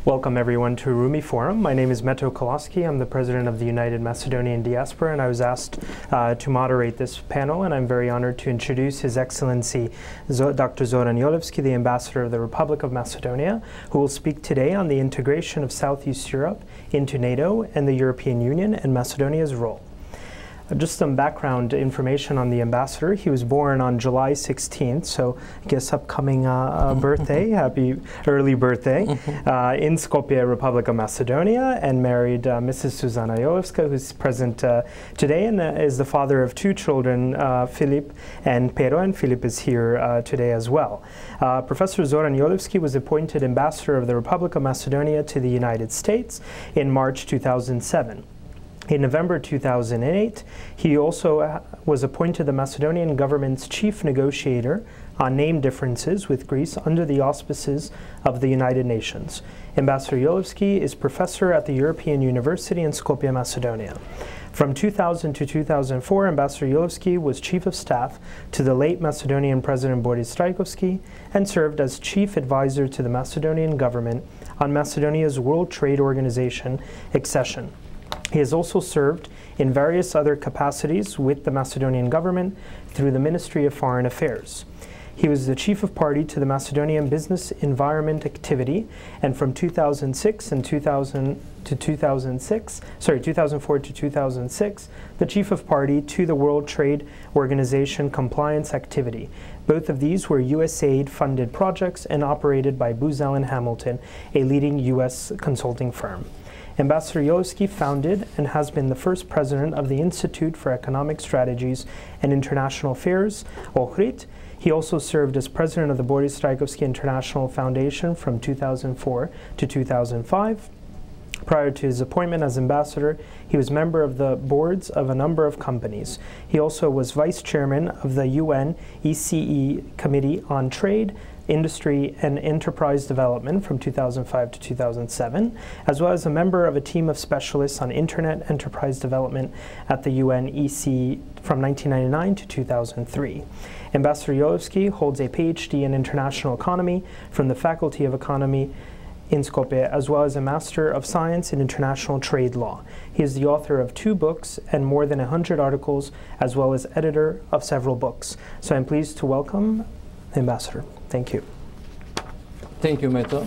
Welcome everyone to Rumi Forum. My name is Meto Koloski. I'm the president of the United Macedonian Diaspora, and I was asked to moderate this panel, and I'm very honored to introduce His Excellency Dr. Zoran Jolevski, the Ambassador of the Republic of Macedonia, who will speak today on the integration of Southeast Europe into NATO and the European Union and Macedonia's role. Just some background information on the ambassador. He was born on July 16th, so I guess upcoming birthday, happy early birthday, in Skopje, Republic of Macedonia, and married Mrs. Suzana Jolevska, who's present today, and is the father of two children, Filip and Pero, and Filip is here today as well. Professor Zoran Jolevski was appointed ambassador of the Republic of Macedonia to the United States in March 2007. In November 2008, he also was appointed the Macedonian government's chief negotiator on name differences with Greece under the auspices of the United Nations. Ambassador Jolevski is professor at the European University in Skopje, Macedonia. From 2000 to 2004, Ambassador Jolevski was chief of staff to the late Macedonian President Boris Trajkovski and served as chief advisor to the Macedonian government on Macedonia's World Trade Organization accession. He has also served in various other capacities with the Macedonian government through the Ministry of Foreign Affairs. He was the chief of party to the Macedonian Business Environment Activity, and from 2006 and 2004 to 2006, the chief of party to the World Trade Organization Compliance Activity. Both of these were USAID-funded projects and operated by Booz Allen Hamilton, a leading U.S. consulting firm. Ambassador Jolevski founded and has been the first president of the Institute for Economic Strategies and International Affairs, Ohrid. He also served as president of the Boris Trajkovski International Foundation from 2004 to 2005. Prior to his appointment as ambassador, he was member of the boards of a number of companies. He also was vice chairman of the UN ECE Committee on Trade, Industry and Enterprise Development from 2005 to 2007, as well as a member of a team of specialists on Internet Enterprise Development at the UN EC from 1999 to 2003. Ambassador Jolevski holds a PhD in International Economy from the Faculty of Economy in Skopje, as well as a Master of Science in International Trade Law. He is the author of 2 books and more than 100 articles, as well as editor of several books. So I'm pleased to welcome the Ambassador. Thank you. Thank you, Meto.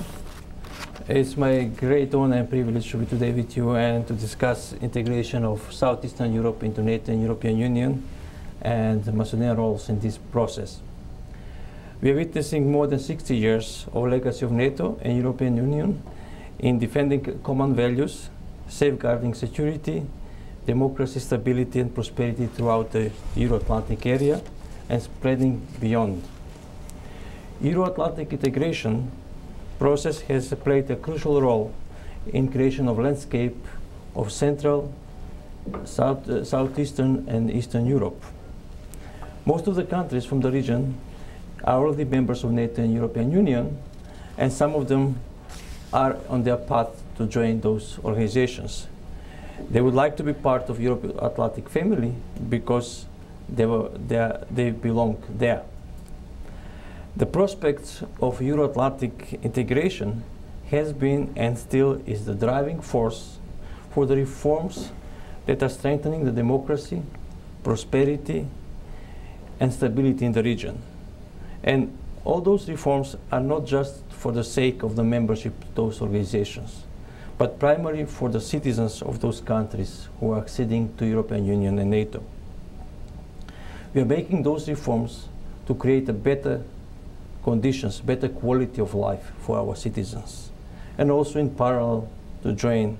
It's my great honor and privilege to be today with you and to discuss integration of Southeastern Europe into NATO and European Union and the Macedonian roles in this process. We are witnessing more than 60 years of legacy of NATO and European Union in defending common values, safeguarding security, democracy, stability and prosperity throughout the Euro-Atlantic area and spreading beyond. Euro-Atlantic integration process has played a crucial role in creation of landscape of Central, Southeastern and Eastern Europe. Most of the countries from the region are already members of NATO and European Union, and some of them are on their path to join those organizations. They would like to be part of Euro-Atlantic family because they belong there. The prospects of Euro-Atlantic integration has been and still is the driving force for the reforms that are strengthening the democracy, prosperity, and stability in the region. And all those reforms are not just for the sake of the membership of those organizations, but primarily for the citizens of those countries who are acceding to European Union and NATO. We are making those reforms to create a better conditions, better quality of life for our citizens, and also in parallel to join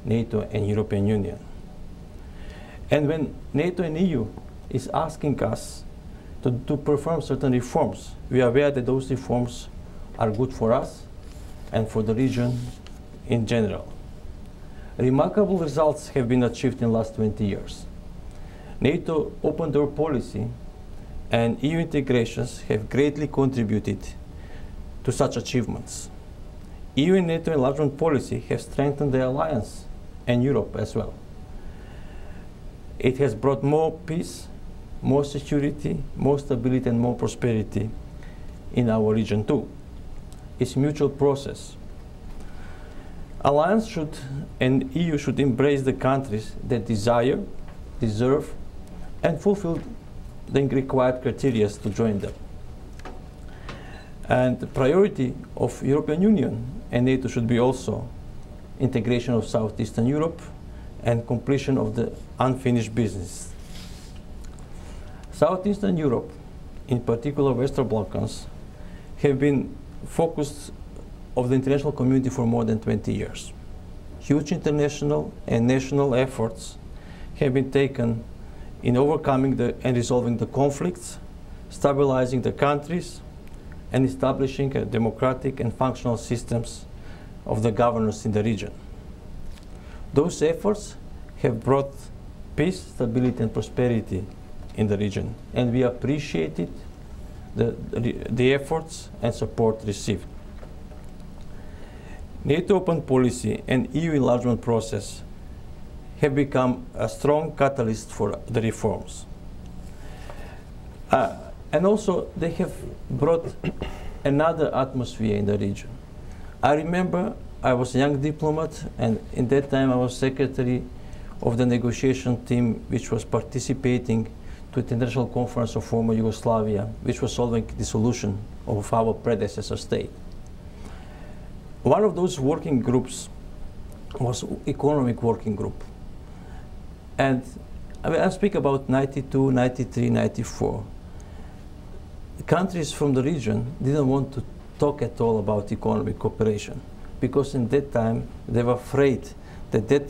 NATO and European Union. And when NATO and EU is asking us to perform certain reforms, we are aware that those reforms are good for us and for the region in general. Remarkable results have been achieved in the last 20 years. NATO open door policy and EU integrations have greatly contributed to such achievements. EU and NATO enlargement policy have strengthened the alliance and Europe as well. It has brought more peace, more security, more stability and more prosperity in our region too. It's a mutual process. Alliance should and EU should embrace the countries that desire, deserve, and fulfill the required criteria to join them. And the priority of European Union and NATO should be also integration of Southeastern Europe and completion of the unfinished business. Southeastern Europe, in particular Western Balkans, have been focused of the international community for more than 20 years. Huge international and national efforts have been taken in overcoming and resolving the conflicts, stabilizing the countries, and establishing a democratic and functional systems of the governance in the region. Those efforts have brought peace, stability, and prosperity in the region, and we appreciated the efforts and support received. NATO open policy and EU enlargement process have become a strong catalyst for the reforms. And also they have brought another atmosphere in the region. I remember I was a young diplomat, and in that time I was secretary of the negotiation team which was participating to the International Conference of former Yugoslavia, which was solving the dissolution of our predecessor state. One of those working groups was economic working group. And I speak about 92, 93, 94. The countries from the region didn't want to talk at all about economic cooperation, because in that time they were afraid that that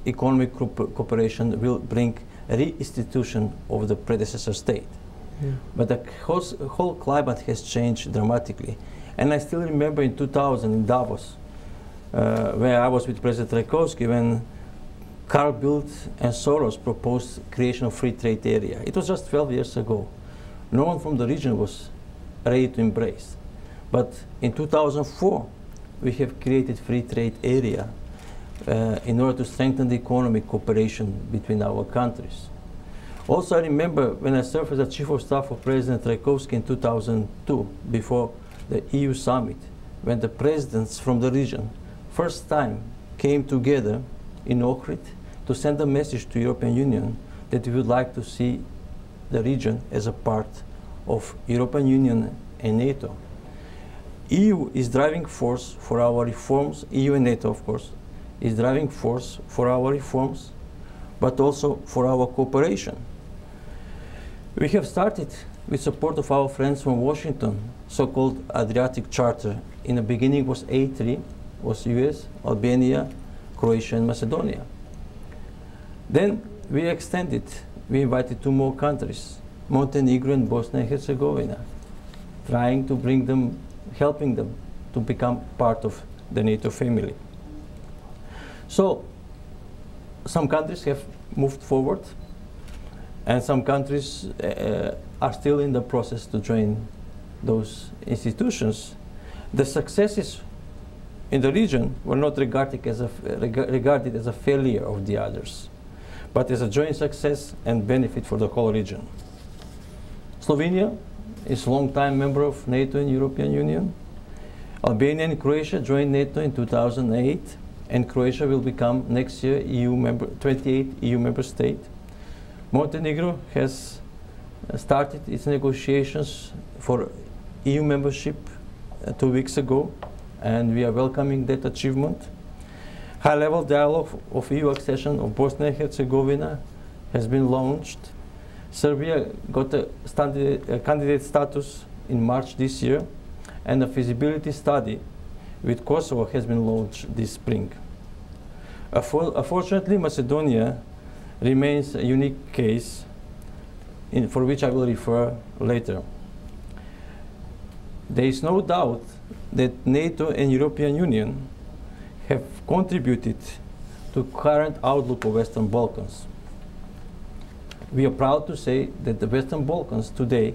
economic cooperation will bring a re-institution of the predecessor state. Yeah. But the whole climate has changed dramatically. And I still remember in 2000 in Davos, where I was with President Trajkovski, when Carl Bildt and Soros proposed creation of free trade area. It was just 12 years ago. No one from the region was ready to embrace. But in 2004, we have created free trade area in order to strengthen the economic cooperation between our countries. Also, I remember when I served as the Chief of Staff of President Trajkovski in 2002, before the EU summit, when the presidents from the region first time came together in Ohrid to send a message to the European Union that we would like to see the region as a part of European Union and NATO. EU is driving force for our reforms, EU and NATO of course, is driving force for our reforms, but also for our cooperation. We have started with support of our friends from Washington, so-called Adriatic Charter. In the beginning was A3, was US, Albania, Croatia, and Macedonia. Then we extended, we invited 2 more countries, Montenegro and Bosnia and Herzegovina, trying to bring them, helping them to become part of the NATO family. So some countries have moved forward, and some countries are still in the process to join those institutions. The successes in the region were not regarded as a failure of the others, but as a joint success and benefit for the whole region. Slovenia is a long-time member of NATO and European Union. Albania and Croatia joined NATO in 2008, and Croatia will become next year 28th EU member state. Montenegro has started its negotiations for EU membership 2 weeks ago, and we are welcoming that achievement. High-level dialogue of EU accession of Bosnia and Herzegovina has been launched. Serbia got a candidate status in March this year, and a feasibility study with Kosovo has been launched this spring. Unfortunately, Macedonia remains a unique case for which I will refer later. There is no doubt that NATO and European Union have contributed to current outlook of Western Balkans. We are proud to say that the Western Balkans today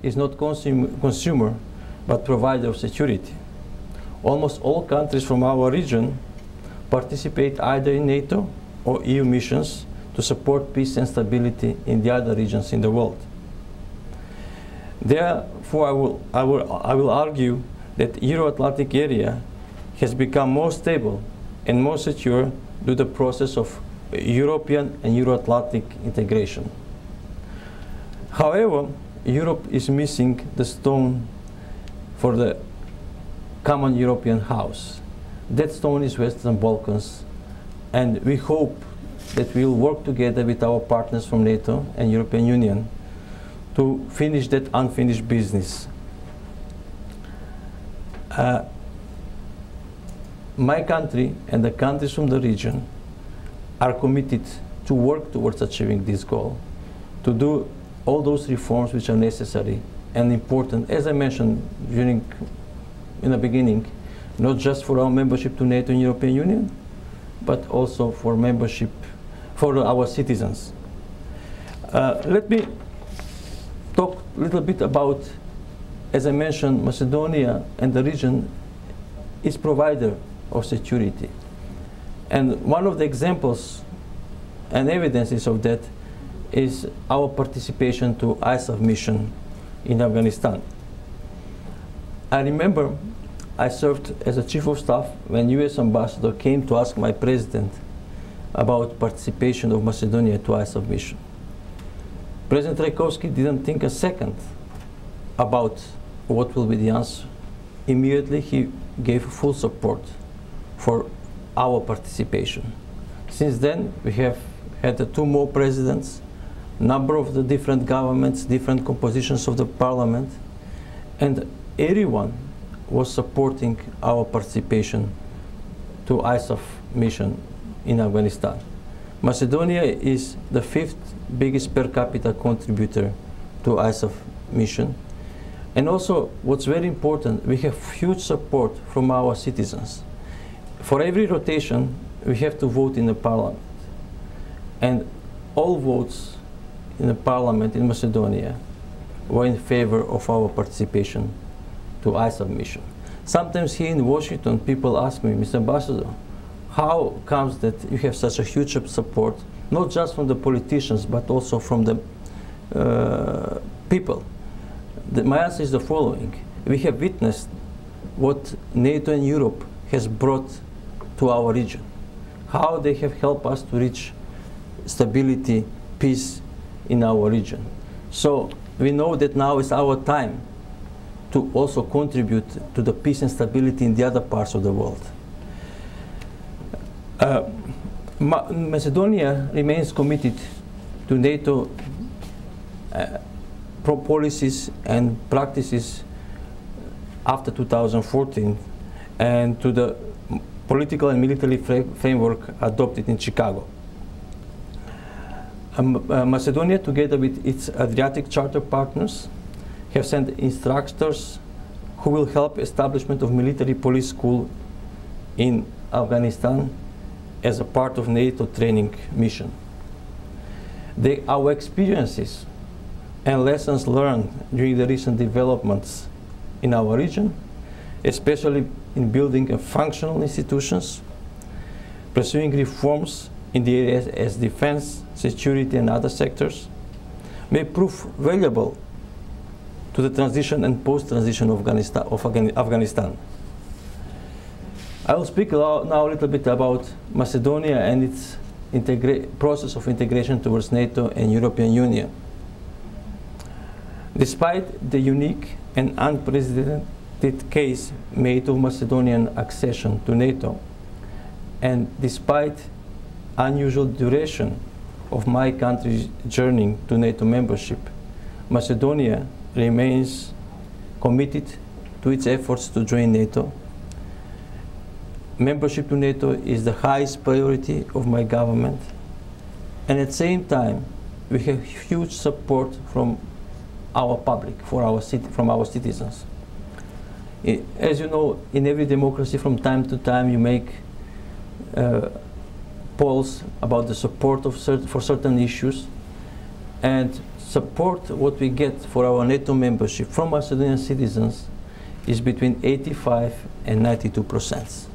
is not consumer but provider of security. Almost all countries from our region participate either in NATO or EU missions to support peace and stability in the other regions in the world. Therefore, I will argue that the Euro-Atlantic area has become more stable and more secure to the process of European and Euro-Atlantic integration. However, Europe is missing the stone for the common European house. That stone is Western Balkans, and we hope that we will work together with our partners from NATO and European Union to finish that unfinished business. My country and the countries from the region are committed to work towards achieving this goal, to do all those reforms which are necessary and important, as I mentioned in the beginning, not just for our membership to NATO and European Union, but also for membership for our citizens. Let me talk a little bit about, as I mentioned, Macedonia and the region is provider of security. And one of the examples and evidences of that is our participation to ISAF mission in Afghanistan. I remember I served as a chief of staff when US ambassador came to ask my president about participation of Macedonia to ISAF mission. President Trajkovski didn't think a second about what will be the answer. Immediately he gave full support for our participation. Since then we have had 2 more presidents, number of the different governments, different compositions of the parliament, and everyone was supporting our participation to ISAF mission in Afghanistan. Macedonia is the 5th biggest per capita contributor to ISAF mission. And also, what's very important, we have huge support from our citizens. For every rotation, we have to vote in the parliament. And all votes in the parliament in Macedonia were in favor of our participation to ISAF mission. Sometimes here in Washington, people ask me, Mr. Ambassador, how comes that you have such a huge support, not just from the politicians, but also from the people? My answer is the following. We have witnessed what NATO and Europe has brought to our region, how they have helped us to reach stability, peace in our region. So we know that now is our time to also contribute to the peace and stability in the other parts of the world. Macedonia remains committed to NATO policies and practices after 2014 and to the political and military framework adopted in Chicago. Macedonia, together with its Adriatic Charter partners, have sent instructors who will help establishment of military police school in Afghanistan as a part of NATO training mission. Our experiences and lessons learned during the recent developments in our region, especially in building functional institutions, pursuing reforms in the areas as defense, security, and other sectors, may prove valuable to the transition and post-transition of Afghanistan. I will speak now a little bit about Macedonia and its process of integration towards NATO and European Union. Despite the unique and unprecedented case made of Macedonian accession to NATO, and despite unusual duration of my country's journey to NATO membership, Macedonia remains committed to its efforts to join NATO. Membership to NATO is the highest priority of my government, and at the same time we have huge support from our public, from our citizens. As you know, in every democracy from time to time you make polls about the support for certain issues, and support what we get for our NATO membership from Macedonian citizens is between 85 and 92%.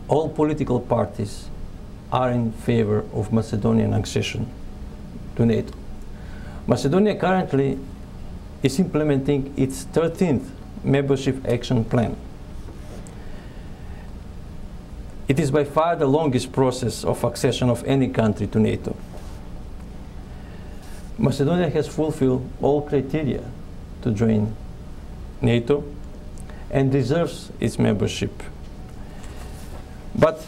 All political parties are in favor of Macedonian accession to NATO. Macedonia currently is implementing its 13th membership action plan. It is by far the longest process of accession of any country to NATO. Macedonia has fulfilled all criteria to join NATO and deserves its membership. But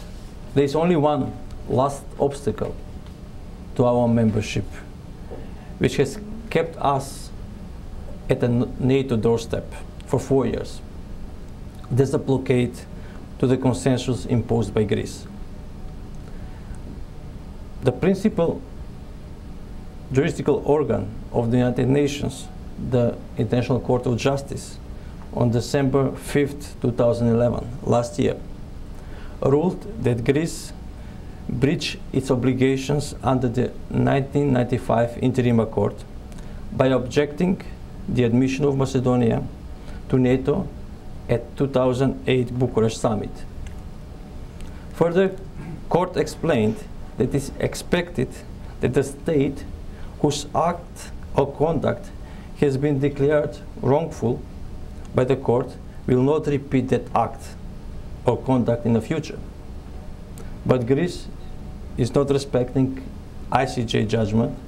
there is only one last obstacle to our membership, which has kept us at the NATO doorstep for 4 years. There's a blockade to the consensus imposed by Greece. The principal juridical organ of the United Nations, the International Court of Justice, on December 5th, 2011, last year, ruled that Greece breached its obligations under the 1995 Interim Accord by objecting the admission of Macedonia to NATO at 2008 Bucharest summit. Further, court explained that it is expected that the state whose act or conduct has been declared wrongful by the court will not repeat that act or conduct in the future. But Greece is not respecting ICJ judgment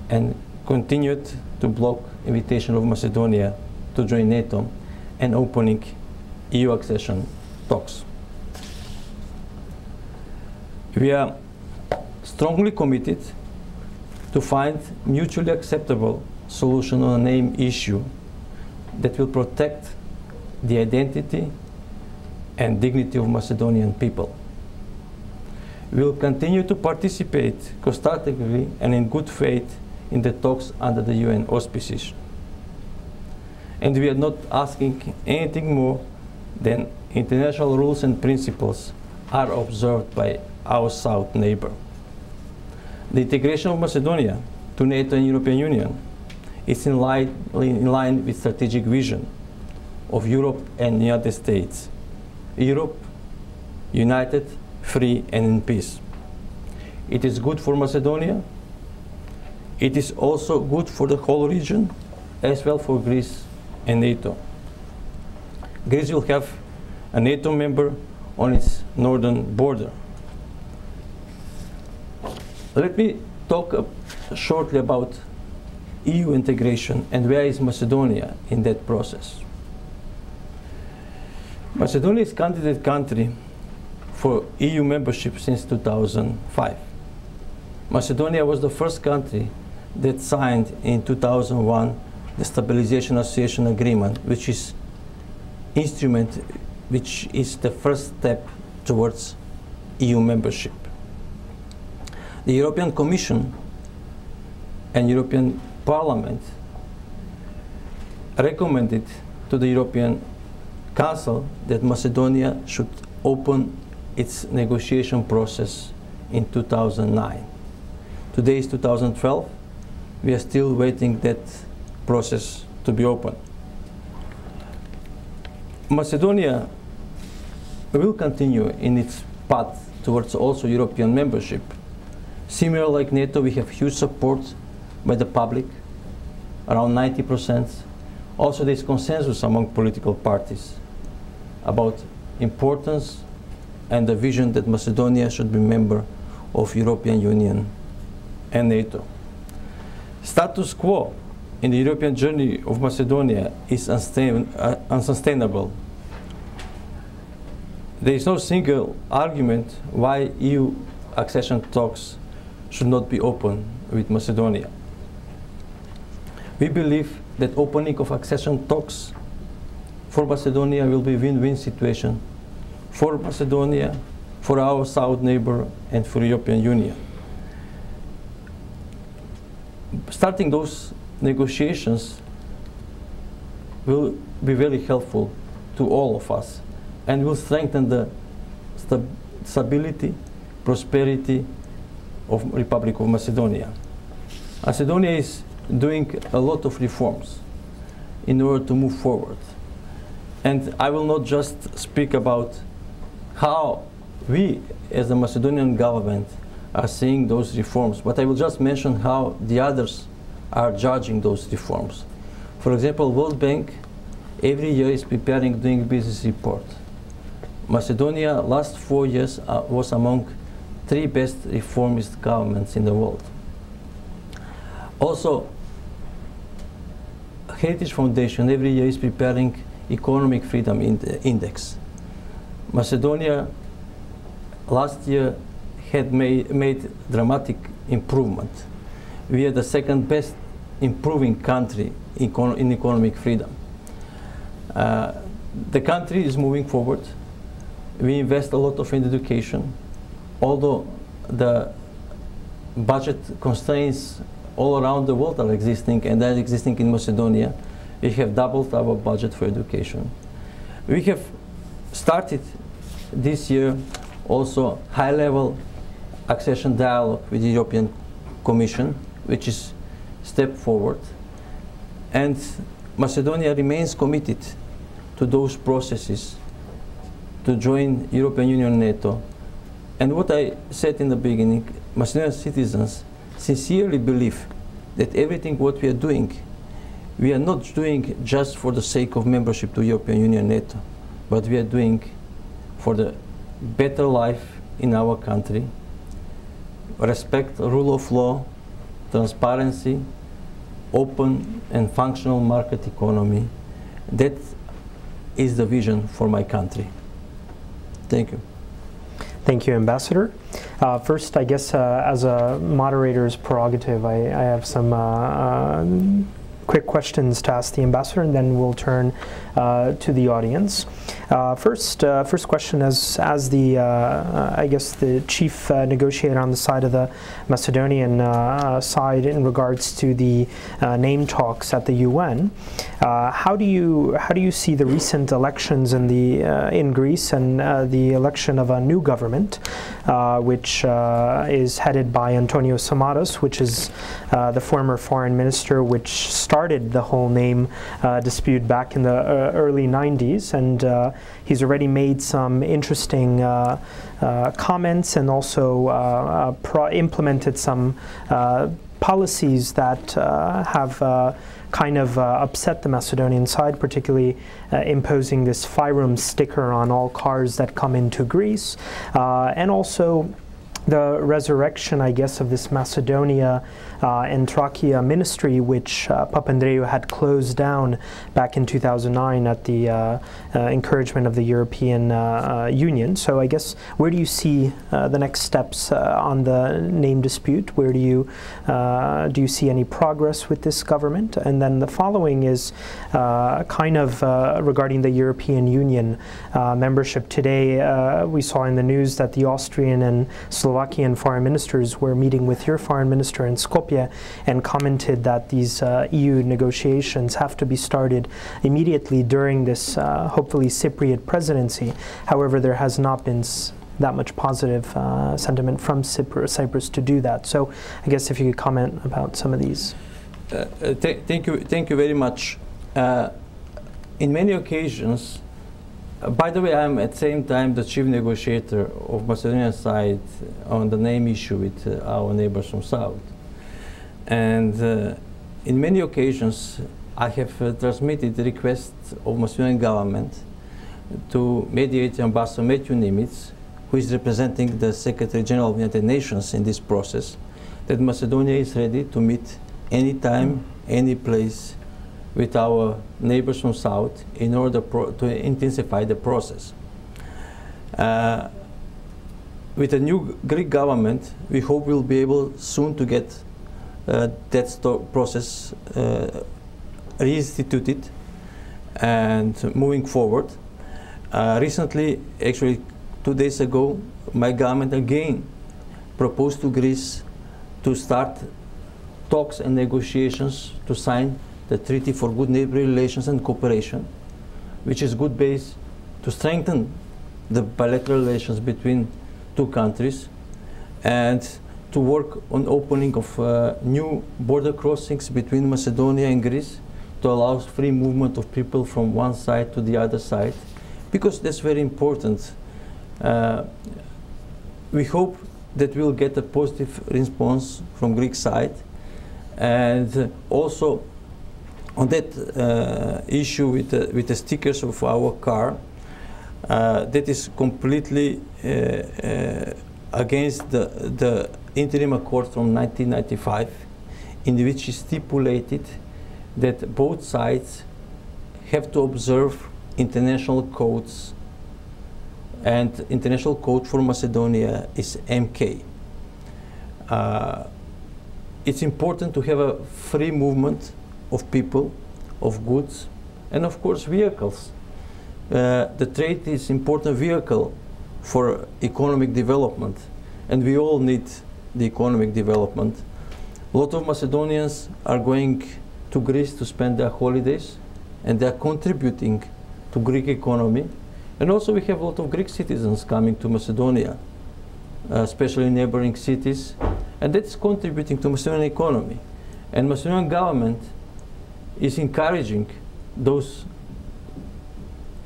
and continued to block invitation of Macedonia to join NATO and opening EU accession talks. We are strongly committed to find mutually acceptable solution on a name issue that will protect the identity and dignity of Macedonian people. We will continue to participate constructively and in good faith in the talks under the UN auspices. And we are not asking anything more than international rules and principles are observed by our south neighbor. The integration of Macedonia to NATO and European Union is in line with strategic vision of Europe and the United States. Europe, united, free, and in peace. It is good for Macedonia. It is also good for the whole region, as well for Greece and NATO. Greece will have a NATO member on its northern border. Let me talk shortly about EU integration and where is Macedonia in that process. Macedonia is a candidate country for EU membership since 2005. Macedonia was the first country that signed in 2001 the Stabilization Association Agreement, which is instrument which is the first step towards EU membership. The European Commission and European Parliament recommended to the European Council that Macedonia should open its negotiation process in 2009. Today is 2012. We are still waiting that process to be open. Macedonia will continue in its path towards also European membership. Similar like NATO, we have huge support by the public, around 90%. Also, there is consensus among political parties about importance and the vision that Macedonia should be a member of European Union and NATO. Status quo in the European journey of Macedonia is unsustainable. There is no single argument why EU accession talks should not be open with Macedonia. We believe that opening of accession talks for Macedonia will be a win-win situation for Macedonia, for our south neighbor, and for the European Union. Starting those negotiations will be very helpful to all of us and will strengthen the stability, prosperity of Republic of Macedonia. Macedonia is doing a lot of reforms in order to move forward. And I will not just speak about how we as the Macedonian government are seeing those reforms, but I will just mention how the others are judging those reforms. For example, World Bank every year is preparing doing business report. Macedonia last 4 years was among 3 best reformist governments in the world. Also, Heritage Foundation every year is preparing Economic Freedom Index. Macedonia last year had made dramatic improvement. We are the 2nd best improving country in economic freedom. The country is moving forward. We invest a lot in education, although the budget constraints all around the world are existing, and they're existing in Macedonia. We have doubled our budget for education. We have started this year also high-level accession dialogue with the European Commission, which is a step forward. And Macedonia remains committed to those processes to join European Union, NATO. And what I said in the beginning, Macedonian citizens sincerely believe that everything what we are doing, we are not doing just for the sake of membership to European Union, NATO, but we are doing for the better life in our country, respect, rule of law, transparency, open and functional market economy. That is the vision for my country. Thank you. Thank you, Ambassador. First, I guess as a moderator's prerogative, I have some quick questions to ask the Ambassador, and then we'll turn to the audience. First question, as the I guess the chief negotiator on the side of the Macedonian side in regards to the name talks at the UN. How do you see the recent elections in Greece and the election of a new government, which is headed by Antonio Samaras, which is the former foreign minister, which started the whole name dispute back in the early 90s, and he's already made some interesting comments and also implemented some policies that have kind of upset the Macedonian side, particularly imposing this FIRUM sticker on all cars that come into Greece, and also the resurrection, I guess, of this Macedonia and Thrakia ministry, which Papandreou had closed down back in 2009 at the encouragement of the European Union. So I guess, where do you see the next steps on the name dispute? Where do you see any progress with this government? And then the following is kind of regarding the European Union membership. Today we saw in the news that the Austrian and Slovakian foreign ministers were meeting with your foreign minister in Skopje and commented that these EU negotiations have to be started immediately during this hopefully Cypriot presidency. However, there has not been that much positive sentiment from Cyprus to do that. So I guess if you could comment about some of these. Thank you very much. In many occasions, by the way, I'm at the same time the chief negotiator of Macedonian side on the name issue with our neighbors from south. And in many occasions, I have transmitted the request of Macedonian government to mediate Ambassador Matthew Nimitz, who is representing the Secretary General of the United Nations in this process, that Macedonia is ready to meet anytime, any place with our neighbors from south in order to intensify the process. With the new Greek government, we hope we'll be able soon to get that process reinstituted and moving forward. Recently, actually 2 days ago, my government again proposed to Greece to start talks and negotiations to sign the Treaty for Good Neighborly Relations and Cooperation, which is good base to strengthen the bilateral relations between two countries and to work on opening of new border crossings between Macedonia and Greece to allow free movement of people from one side to the other side, because that's very important. We hope that we'll get a positive response from Greek side, and also on that issue with the stickers of our car, that is completely against the interim accord from 1995, in which is stipulated that both sides have to observe international codes, and international code for Macedonia is MK. It's important to have a free movement of people, of goods, and of course vehicles. The trade is an important vehicle for economic development, and we all need the economic development. A lot of Macedonians are going to Greece to spend their holidays, and they are contributing to Greek economy. And also we have a lot of Greek citizens coming to Macedonia, especially neighboring cities, and that's contributing to Macedonian economy. And Macedonian government is encouraging those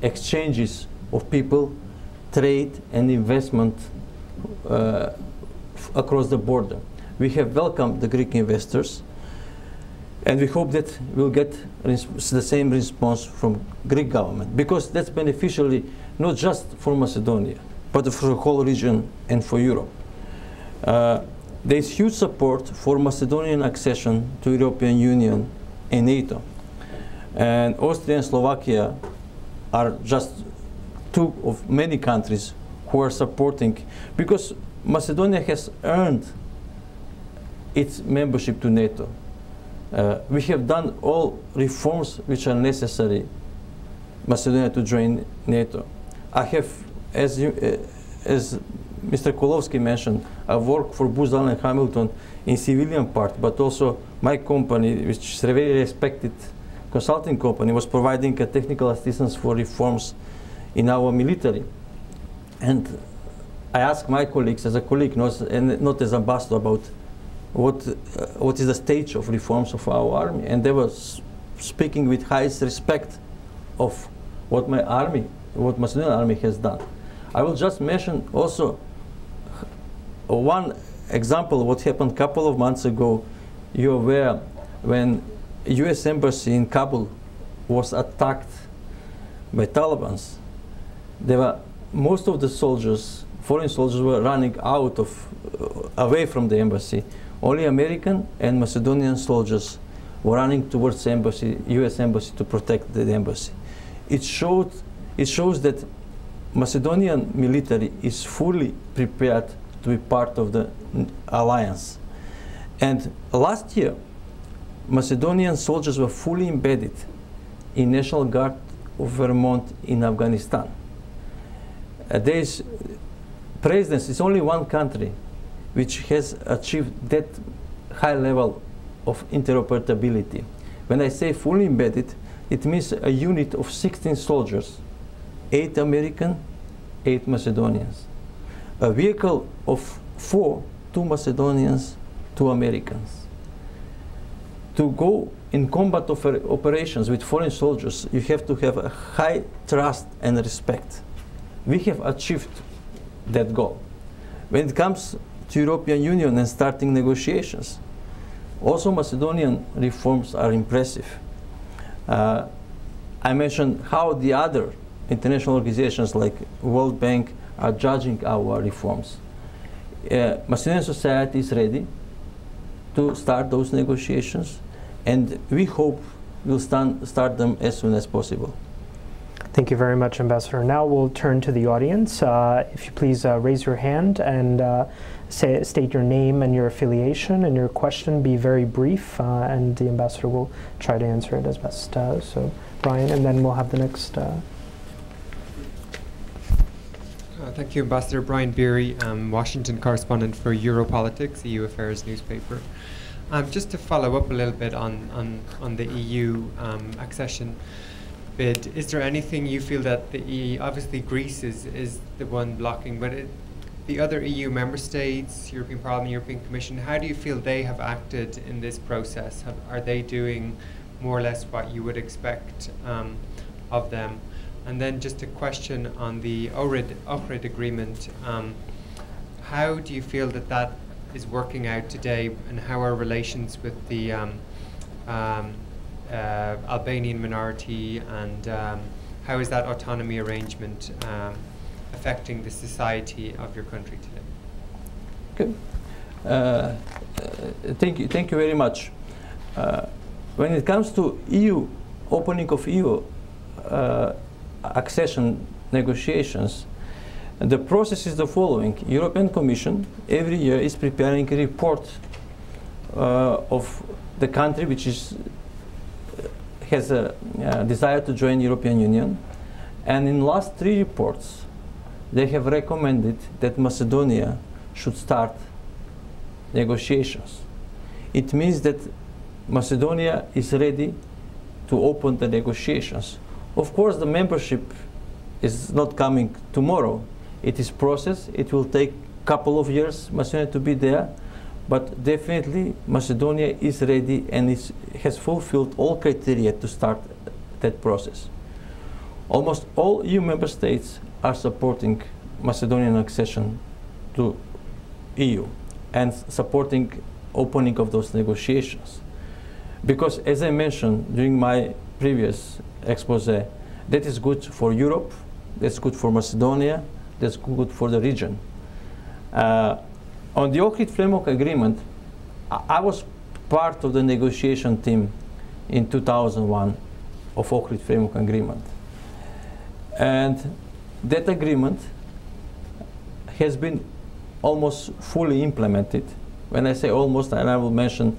exchanges of people, trade and investment across the border. We have welcomed the Greek investors, and we hope that we'll get the same response from Greek government, because that's beneficially not just for Macedonia, but for the whole region and for Europe. There is huge support for Macedonian accession to European Union and NATO. And Austria and Slovakia are just two of many countries who are supporting, because Macedonia has earned its membership to NATO. We have done all reforms which are necessary Macedonia to join NATO. I have, as Mr. Jolevski mentioned, I work for Booz Allen Hamilton in civilian part, but also my company, which is a very respected consulting company, was providing a technical assistance for reforms in our military. And I asked my colleagues, as a colleague, not as ambassador, about what is the stage of reforms of our army, and they were speaking with highest respect of what my army, what Macedonian army has done. I will just mention also one example of what happened a couple of months ago. You're aware when US embassy in Kabul was attacked by Taliban. There were most of the soldiers, foreign soldiers, were running out of away from the embassy. Only American and Macedonian soldiers were running towards the embassy, US embassy, to protect the embassy. It shows that Macedonian military is fully prepared to be part of the alliance. And last year, Macedonian soldiers were fully embedded in National Guard of Vermont in Afghanistan. It's only one country which has achieved that high level of interoperability. When I say fully embedded, it means a unit of 16 soldiers, 8 American, 8 Macedonians. A vehicle of 4, 2 Macedonians, 2 Americans. To go in combat operations with foreign soldiers, you have to have a high trust and respect. We have achieved that goal. When it comes to European Union and starting negotiations, also Macedonian reforms are impressive. I mentioned how the other international organizations like World Bank are judging our reforms. Macedonian society is ready to start those negotiations, and we hope we'll start them as soon as possible. Thank you very much, Ambassador. Now we'll turn to the audience. If you please raise your hand and state your name and your affiliation, and your question be very brief, and the Ambassador will try to answer it as best. So, Brian, and then we'll have the next. Thank you, Ambassador. Brian Beery, Washington correspondent for Europolitics, EU Affairs newspaper. Just to follow up a little bit on the EU accession bid, is there anything you feel that the EU, obviously Greece is the one blocking, but the other EU member states, European Parliament, European Commission, how do you feel they have acted in this process? Are they doing more or less what you would expect of them? And then just a question on the Ohrid agreement. How do you feel that is working out today, and how are relations with the Albanian minority, and how is that autonomy arrangement affecting the society of your country today? Okay. Thank you very much. When it comes to EU, opening of EU accession negotiations, the process is the following. European Commission every year is preparing a report of the country which has a desire to join European Union, and in last 3 reports they have recommended that Macedonia should start negotiations. It means that Macedonia is ready to open the negotiations. Of course, the membership is not coming tomorrow. It is process. It will take a couple of years Macedonia to be there, but definitely Macedonia is ready and has fulfilled all criteria to start that process. Almost all EU member states are supporting Macedonian accession to EU and supporting opening of those negotiations. Because as I mentioned during my previous expose, that is good for Europe, that's good for Macedonia, that's good for the region. On the Ohrid Framework Agreement, I was part of the negotiation team in 2001 of Ohrid Framework Agreement. And that agreement has been almost fully implemented. When I say almost, and I will mention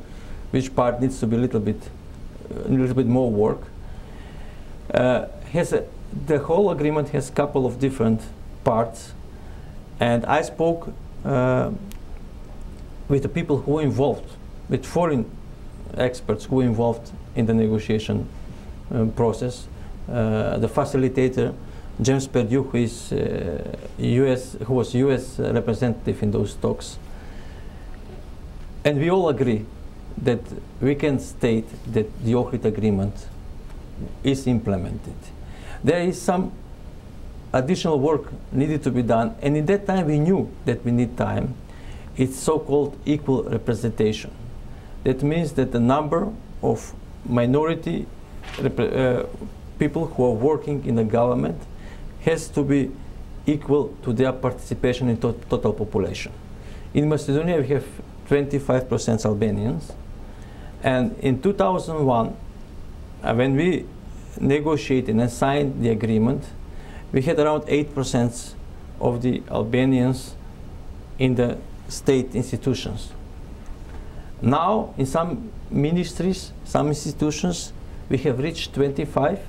which part needs to be a little bit more work. The whole agreement has a couple of different parts, and I spoke with the people who were involved, with foreign experts who were involved in the negotiation process. The facilitator, James Perdue, who is who was US representative in those talks. And we all agree that we can state that the Ohrid Agreement is implemented. There is some additional work needed to be done, and in that time we knew that we need time. It's so-called equal representation. That means that the number of minority people who are working in the government has to be equal to their participation in total population. In Macedonia we have 25% Albanians, and in 2001 when we negotiated and signed the agreement, we had around 8% of the Albanians in the state institutions. Now, in some ministries, some institutions, we have reached 25.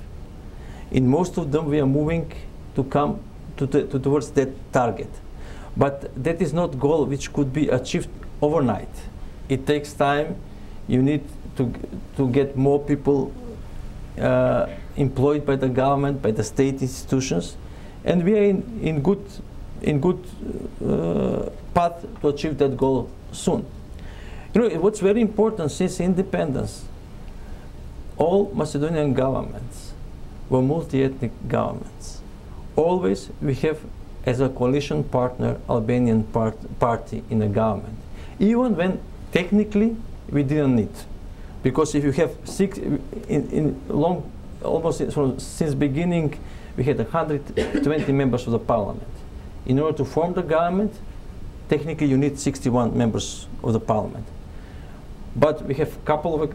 In most of them, we are moving to come towards that target. But that is not a goal which could be achieved overnight. It takes time. You need to get more people employed by the government, by the state institutions, and we are in good path to achieve that goal soon. You know, what's very important, since independence, all Macedonian governments were multi-ethnic governments. Always we have as a coalition partner Albanian party in the government, even when technically we didn't need. Because if you have since beginning, we had 120 members of the parliament. In order to form the government, technically you need 61 members of the parliament. But we have a couple of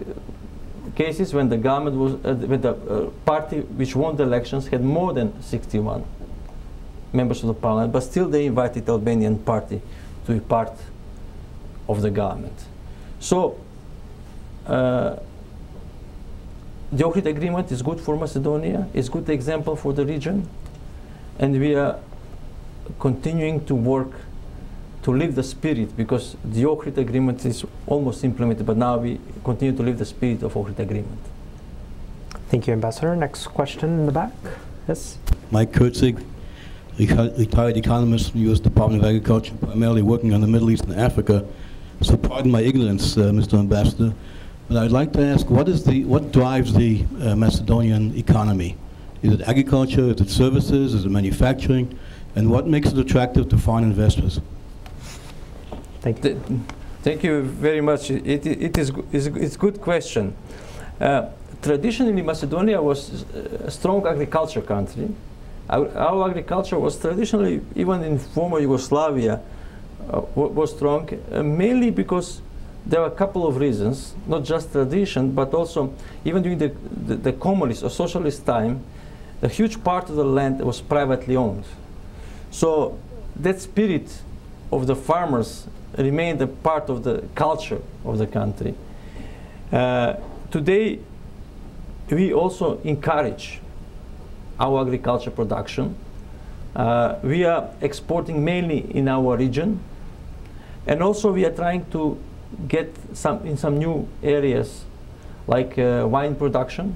cases when the government was, when the party which won the elections had more than 61 members of the parliament, but still they invited the Albanian party to be part of the government. So, the Ohrid Agreement is good for Macedonia, it's a good example for the region, and we are continuing to work to live the spirit, because the Ohrid Agreement is almost implemented, but now we continue to live the spirit of Ohrid Agreement. Thank you, Ambassador. Next question in the back. Yes? Mike Kurtzig, retired economist from the U.S. Department of Agriculture, primarily working on the Middle East and Africa. So pardon my ignorance, Mr. Ambassador, but I'd like to ask, what drives the Macedonian economy? Is it agriculture, is it services, is it manufacturing, and what makes it attractive to foreign investors? Thank you. Thank you very much. It's a good question. Traditionally, Macedonia was a strong agriculture country. Our agriculture was traditionally, even in former Yugoslavia, was strong, mainly because there are a couple of reasons, not just tradition, but also even during the communist or socialist time, a huge part of the land was privately owned. So that spirit of the farmers remained a part of the culture of the country. Today, we also encourage our agriculture production. We are exporting mainly in our region, and also we are trying to get in some new areas like wine production.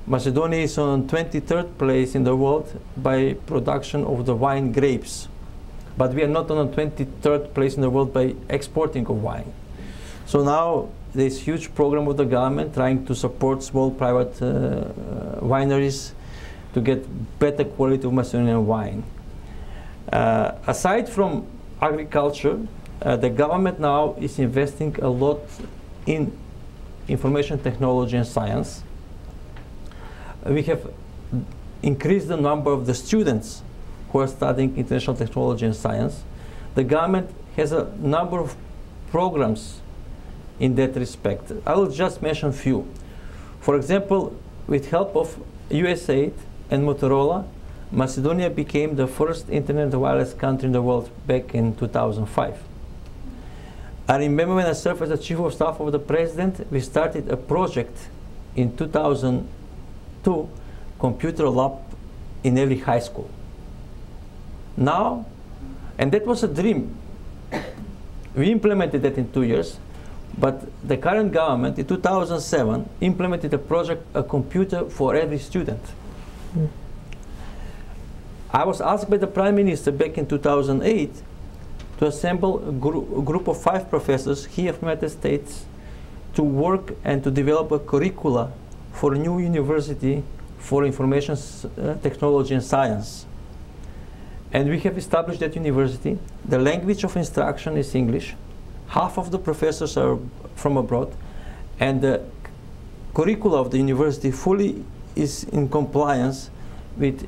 Macedonia is on 23rd place in the world by production of the wine grapes, but we are not on the 23rd place in the world by exporting of wine. So now there's huge program of the government trying to support small private wineries to get better quality of Macedonian wine. Aside from agriculture, the government now is investing a lot in information technology and science. We have increased the number of the students who are studying international technology and science. The government has a number of programs in that respect. I will just mention a few. For example, with help of USAID and Motorola, Macedonia became the first internet wireless country in the world back in 2005. I remember when I served as the Chief of Staff of the President, we started a project in 2002, computer lab in every high school. Now, and that was a dream. We implemented that in 2 years, but the current government in 2007 implemented a project, a computer for every student. I was asked by the Prime Minister back in 2008 to assemble a group of 5 professors here from the United States to work and to develop a curricula for a new university for information technology and science. And we have established that university. The language of instruction is English. Half of the professors are from abroad. And the curricula of the university fully is in compliance with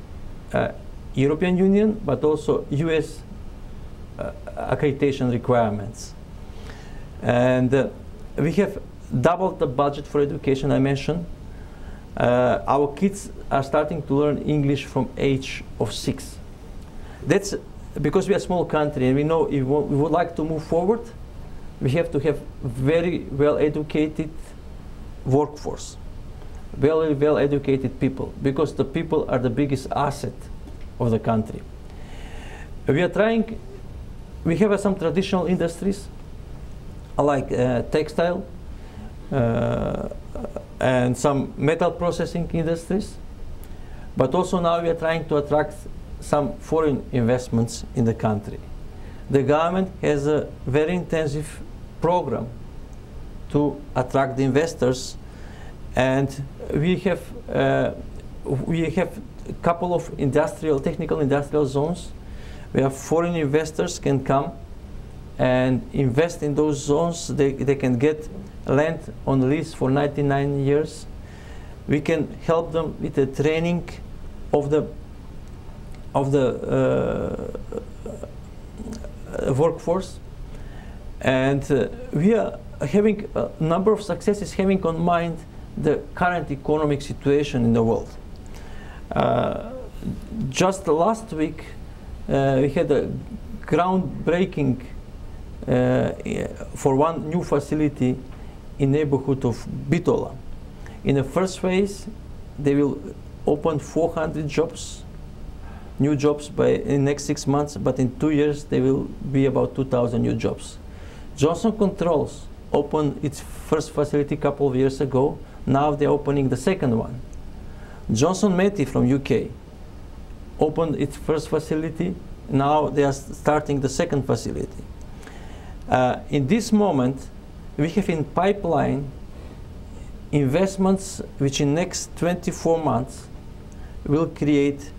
European Union, but also US accreditation requirements. And we have doubled the budget for education I mentioned. Our kids are starting to learn English from age of 6. That's because we are a small country, and we know if we would like to move forward, we have to have very well-educated workforce, very well-educated people, because the people are the biggest asset of the country. We are trying, we have some traditional industries like textile and some metal processing industries, but also now we are trying to attract some foreign investments in the country. The government has a very intensive program to attract the investors, and we have a couple of technical industrial zones where foreign investors can come and invest in those zones. They can get land on lease for 99 years. We can help them with the training of the workforce, and we are having a number of successes, having in mind the current economic situation in the world. Just last week we had a groundbreaking for one new facility in the neighborhood of Bitola. In the first phase they will open 400 jobs, new jobs in the next 6 months, but in 2 years there will be about 2,000 new jobs. Johnson Controls opened its first facility a couple of years ago. Now they're opening the second one. Johnson Matthey from UK opened its first facility. Now they are starting the second facility. In this moment, we have in pipeline investments which in next 24 months will create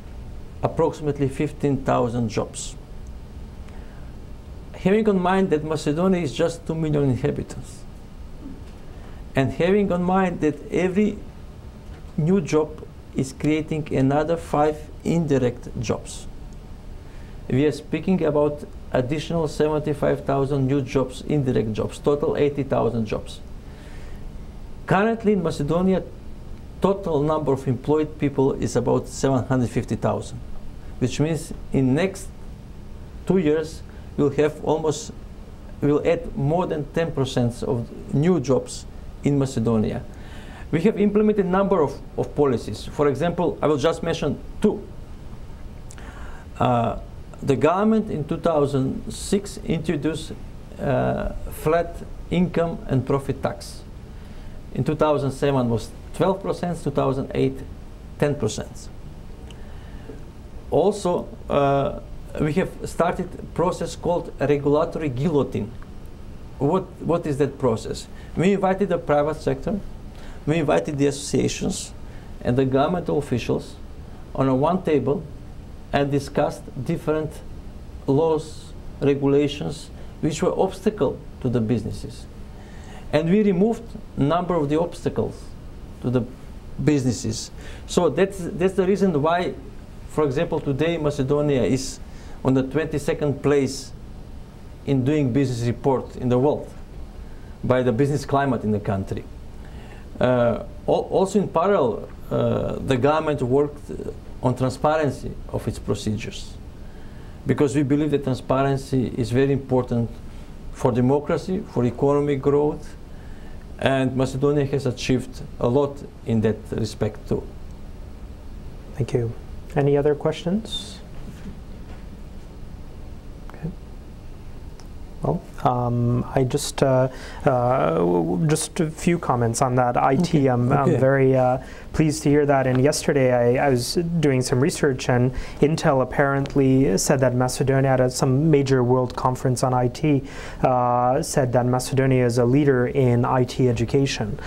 approximately 15,000 jobs. Having in mind that Macedonia is just 2 million inhabitants, and having in mind that every new job is creating another 5 indirect jobs. We are speaking about additional 75,000 new jobs, indirect jobs, total 80,000 jobs. Currently in Macedonia, total number of employed people is about 750,000, which means in next 2 years we'll add more than 10% of new jobs in Macedonia. We have implemented a number of policies. For example, I will just mention 2. The government in 2006 introduced flat income and profit tax. In 2007 was 12%, 2008 10%. Also, we have started a process called a regulatory guillotine. What is that process? We invited the private sector, we invited the associations and the governmental officials on one table and discussed different laws, regulations, which were obstacle to the businesses. And we removed a number of the obstacles to the businesses. So that's the reason why, for example, today Macedonia is on the 22nd place in doing business report in the world by the business climate in the country. Also in parallel, the government worked on transparency of its procedures, because we believe that transparency is very important for democracy, for economic growth, and Macedonia has achieved a lot in that respect too. Thank you. Any other questions? Okay. Well, I just a few comments on that. IT, okay. I'm very pleased to hear that. And yesterday I was doing some research, and Intel apparently said that Macedonia, at some major world conference on IT, said that Macedonia is a leader in IT education,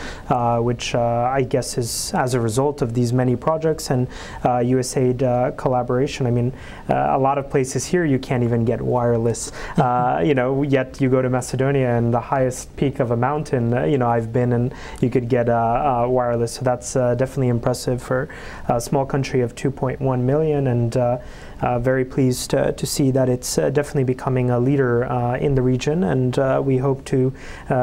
which I guess is as a result of these many projects and USAID collaboration. I mean, a lot of places here you can't even get wireless, yet you go to Macedonia and the highest peak of a mountain, I've been, and you could get wireless. So that's definitely impressive for a small country of 2.1 million, and very pleased to see that it's definitely becoming a leader in the region, and we hope to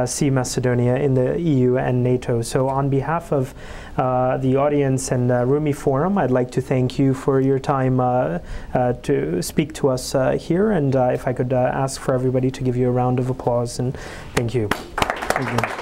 see Macedonia in the EU and NATO. So on behalf of the audience and Rumi Forum, I'd like to thank you for your time to speak to us here, and if I could ask for everybody to give you a round of applause, and thank you. Thank you.